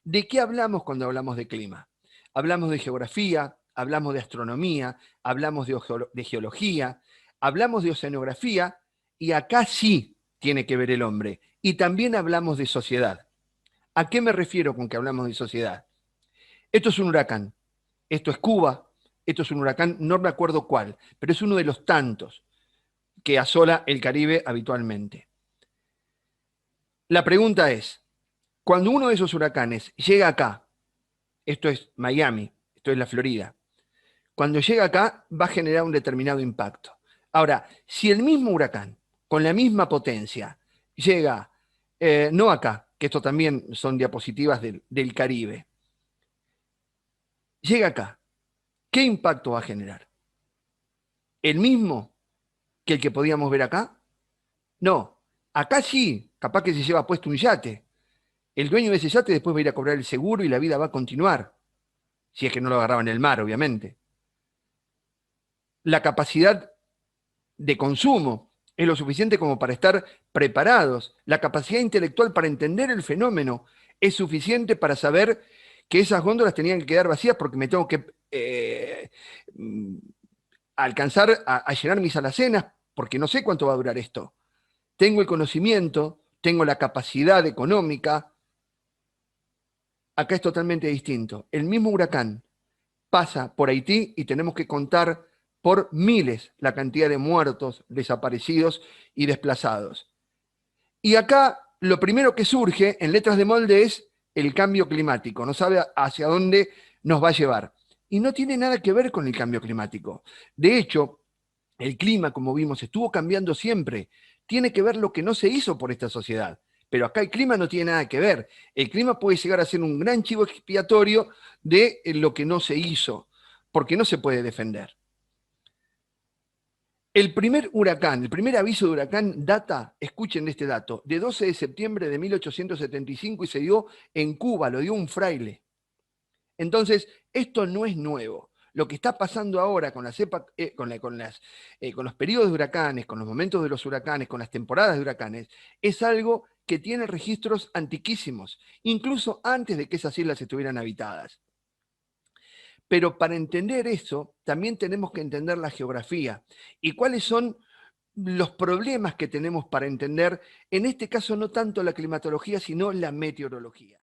¿De qué hablamos cuando hablamos de clima? Hablamos de geografía, hablamos de astronomía, hablamos de geología, hablamos de oceanografía y acá sí tiene que ver el hombre. Y también hablamos de sociedad. ¿A qué me refiero con que hablamos de sociedad? Esto es un huracán, esto es Cuba, esto es un huracán, no me acuerdo cuál, pero es uno de los tantos que asola el Caribe habitualmente. La pregunta es, cuando uno de esos huracanes llega acá, esto es Miami, esto es la Florida, cuando llega acá va a generar un determinado impacto. Ahora, si el mismo huracán, con la misma potencia, llega, no acá, que esto también son diapositivas del Caribe, llega acá, ¿qué impacto va a generar? ¿El mismo que el que podíamos ver acá? No, acá sí, capaz que se lleva puesto un yate. El dueño de ese yate después va a ir a cobrar el seguro y la vida va a continuar, si es que no lo agarraba en el mar, obviamente. La capacidad de consumo es lo suficiente como para estar preparados. La capacidad intelectual para entender el fenómeno es suficiente para saber que esas góndolas tenían que quedar vacías porque me tengo que mm, alcanzar a llenar mis alacenas porque no sé cuánto va a durar esto. Tengo el conocimiento, tengo la capacidad económica. Acá es totalmente distinto. El mismo huracán pasa por Haití y tenemos que contar por miles la cantidad de muertos, desaparecidos y desplazados. Y acá lo primero que surge en letras de molde es el cambio climático. No sabe hacia dónde nos va a llevar. Y no tiene nada que ver con el cambio climático. De hecho, el clima, como vimos, estuvo cambiando siempre. Tiene que ver lo que no se hizo por esta sociedad. Pero acá el clima no tiene nada que ver. El clima puede llegar a ser un gran chivo expiatorio de lo que no se hizo, porque no se puede defender. El primer huracán, el primer aviso de huracán data, escuchen este dato, de 12 de septiembre de 1875 y se dio en Cuba, lo dio un fraile. Entonces, esto no es nuevo. Lo que está pasando ahora con, con los periodos de huracanes, con los momentos de los huracanes, con las temporadas de huracanes, es algo que tiene registros antiquísimos, incluso antes de que esas islas estuvieran habitadas. Pero para entender eso, también tenemos que entender la geografía y cuáles son los problemas que tenemos para entender, en este caso no tanto la climatología, sino la meteorología.